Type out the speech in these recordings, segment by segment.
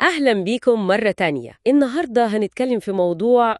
أهلا بيكم مرة تانية. النهاردة هنتكلم في موضوع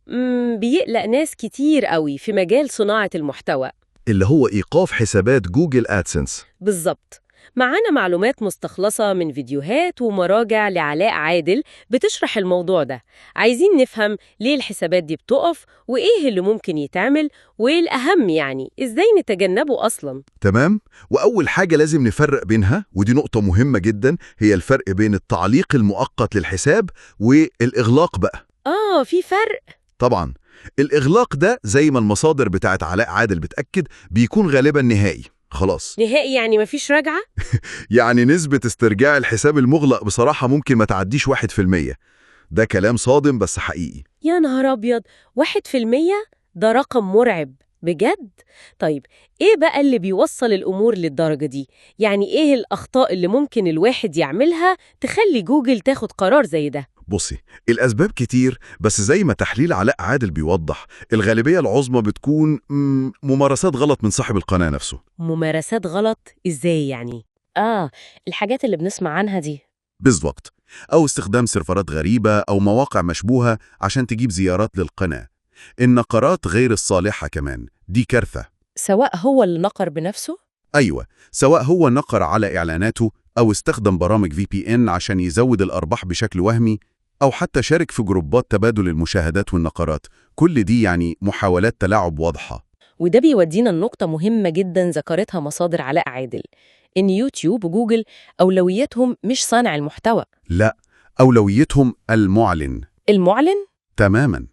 بيقلق ناس كتير قوي في مجال صناعة المحتوى. اللي هو إيقاف حسابات جوجل أدسنس. بالظبط. معانا معلومات مستخلصة من فيديوهات ومراجع لعلاء عادل بتشرح الموضوع ده. عايزين نفهم ليه الحسابات دي بتقف وإيه اللي ممكن يتعمل، والأهم يعني إزاي نتجنبه أصلاً. تمام؟ وأول حاجة لازم نفرق بينها، ودي نقطة مهمة جدا، هي الفرق بين التعليق المؤقت للحساب والإغلاق بقى. في فرق؟ طبعا الإغلاق ده زي ما المصادر بتاعت علاء عادل بتأكد بيكون غالبا نهائي، خلاص. نهائي يعني مفيش رجعة؟ يعني نسبة استرجاع الحساب المغلق بصراحة ممكن ما تعديش 1%. ده كلام صادم بس حقيقي. يا نهار أبيض، 1%؟ ده رقم مرعب بجد. طيب إيه بقى اللي بيوصل الأمور للدرجة دي؟ يعني إيه الأخطاء اللي ممكن الواحد يعملها تخلي جوجل تاخد قرار زي ده؟ بصي، الأسباب كتير، بس زي ما تحليل علاء عادل بيوضح، الغالبية العظمى بتكون ممارسات غلط من صاحب القناة نفسه. ممارسات غلط؟ إزاي يعني؟ الحاجات اللي بنسمع عنها دي. بالضبط. أو استخدام سيرفرات غريبة أو مواقع مشبوهة عشان تجيب زيارات للقناة. النقرات غير الصالحة كمان، دي كارثة. سواء هو اللي نقر بنفسه؟ أيوة، سواء هو نقر على إعلاناته أو استخدم برامج VPN عشان يزود الأرباح بشكل وهمي، أو حتى شارك في جروبات تبادل المشاهدات والنقرات. كل دي يعني محاولات تلاعب واضحة. وده بيودينا لنقطة مهمة جدا ذكرتها مصادر علاء عادل، إن يوتيوب وجوجل أولوياتهم مش صانع المحتوى. لا، أولويتهم المعلن. المعلن؟ تماماً.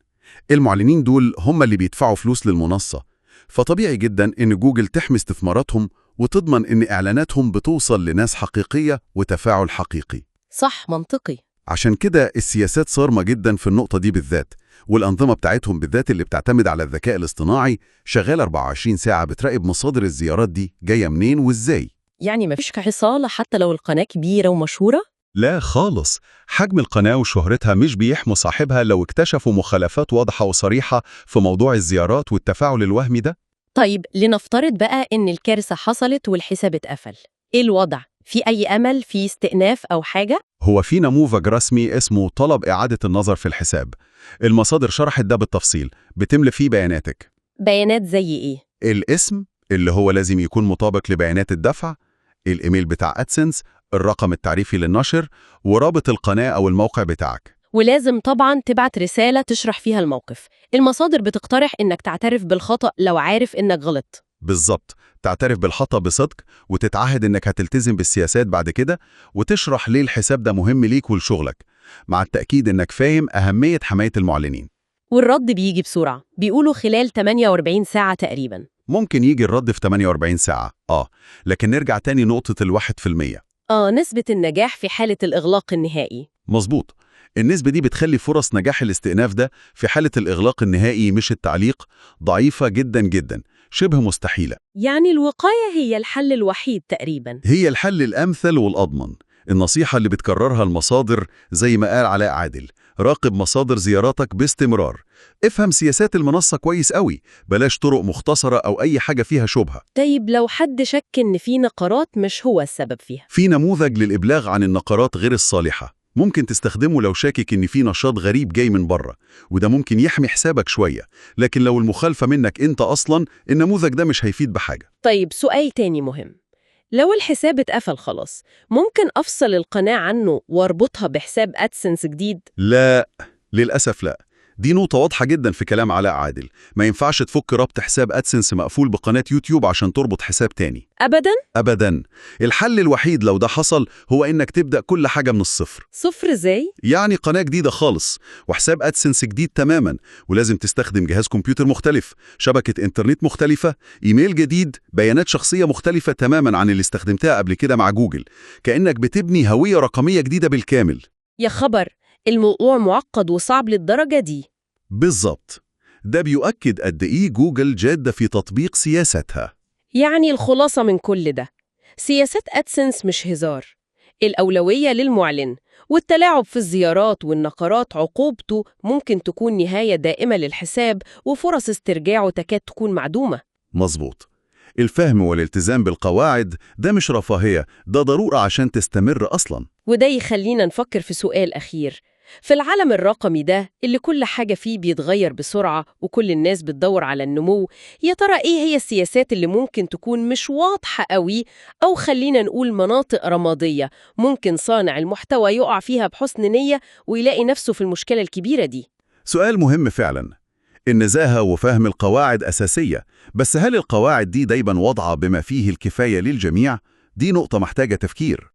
المعلنين دول هم اللي بيدفعوا فلوس للمنصة، فطبيعي جداً إن جوجل تحمي استثماراتهم وتضمن إن إعلاناتهم بتوصل لناس حقيقية وتفاعل حقيقي. صح، منطقي. عشان كده السياسات صارمة جداً في النقطة دي بالذات، والأنظمة بتاعتهم بالذات اللي بتعتمد على الذكاء الاصطناعي شغالة 24 ساعة بتراقب مصادر الزيارات دي جاية منين وإزاي. يعني مفيش حصالة حتى لو القناة كبيرة ومشهورة؟ لا خالص، حجم القناة وشهرتها مش بيحموا صاحبها لو اكتشفوا مخالفات واضحة وصريحة في موضوع الزيارات والتفاعل الوهمي ده. طيب لنفترض بقى إن الكارثة حصلت والحساب اتقفل، إيه الوضع؟ في أي أمل في استئناف أو حاجة؟ هو في نموذج رسمي اسمه طلب إعادة النظر في الحساب. المصادر شرحت ده بالتفصيل، بتملي فيه بياناتك. بيانات زي إيه؟ الاسم اللي هو لازم يكون مطابق لبيانات الدفع، الإيميل بتاع أدسنس، الرقم التعريفي للنشر، ورابط القناة أو الموقع بتاعك. ولازم طبعاً تبعت رسالة تشرح فيها الموقف. المصادر بتقترح إنك تعترف بالخطأ لو عارف إنك غلط. بالظبط، تعترف بالخطأ بصدق وتتعهد إنك هتلتزم بالسياسات بعد كده، وتشرح ليه الحساب ده مهم ليك ولشغلك، مع التأكيد إنك فاهم أهمية حماية المعلنين. والرد بيجي بسرعة، بيقولوا خلال 48 ساعة تقريباً. ممكن يجي الرد في 48 ساعة، لكن نرجع تاني نقطة 1%. نسبة النجاح في حالة الإغلاق النهائي. مظبوط. النسبة دي بتخلي فرص نجاح الاستئناف ده في حالة الإغلاق النهائي مش التعليق ضعيفة جدا جدا، شبه مستحيلة. يعني الوقاية هي الحل الوحيد تقريباً. هي الحل الأمثل والأضمن. النصيحة اللي بتكررها المصادر زي ما قال علاء عادل: راقب مصادر زياراتك باستمرار، افهم سياسات المنصة كويس قوي، بلاش طرق مختصرة أو أي حاجة فيها شبهة. طيب لو حد شك إن في نقرات مش هو السبب فيها؟ في نموذج للإبلاغ عن النقرات غير الصالحة، ممكن تستخدمه لو شاكك إن في نشاط غريب جاي من بره، وده ممكن يحمي حسابك شوية. لكن لو المخالفة منك أنت أصلاً، النموذج ده مش هيفيد بحاجة. طيب سؤال تاني مهم، لو الحساب اتقفل خلاص، ممكن أفصل القناة عنه واربطها بحساب أدسنس جديد؟ لا، للأسف لا. دي نقطة واضحة جدا في كلام علاء عادل، ما ينفعش تفك ربط حساب أدسنس مقفول بقناة يوتيوب عشان تربط حساب تاني. أبداً؟ أبداً. الحل الوحيد لو ده حصل هو إنك تبدأ كل حاجة من الصفر. صفر إزاي؟ يعني قناة جديدة خالص وحساب أدسنس جديد تماماً، ولازم تستخدم جهاز كمبيوتر مختلف، شبكة إنترنت مختلفة، إيميل جديد، بيانات شخصية مختلفة تماماً عن اللي استخدمتها قبل كده مع جوجل، كأنك بتبني هوية رقمية جديدة بالكامل. يا خبر، الموضوع معقد وصعب للدرجة دي؟ بالظبط. ده بيؤكد قد إيه جوجل جادة في تطبيق سياستها. يعني الخلاصة من كل ده، سياسات أدسنس مش هزار، الأولوية للمعلن، والتلاعب في الزيارات والنقرات عقوبته ممكن تكون نهاية دائمة للحساب، وفرص استرجاعه تكاد تكون معدومة. مظبوط. الفهم والالتزام بالقواعد ده مش رفاهية، ده ضرورة عشان تستمر أصلاً. وده يخلينا نفكر في سؤال أخير. في العالم الرقمي ده اللي كل حاجة فيه بيتغير بسرعة وكل الناس بتدور على النمو، يا ترى إيه هي السياسات اللي ممكن تكون مش واضحة قوي، أو خلينا نقول مناطق رمادية ممكن صانع المحتوى يقع فيها بحسن نية ويلاقي نفسه في المشكلة الكبيرة دي؟ سؤال مهم فعلاً. النزاهة وفهم القواعد أساسية، بس هل القواعد دي دايماً واضحة بما فيه الكفاية للجميع؟ دي نقطة محتاجة تفكير.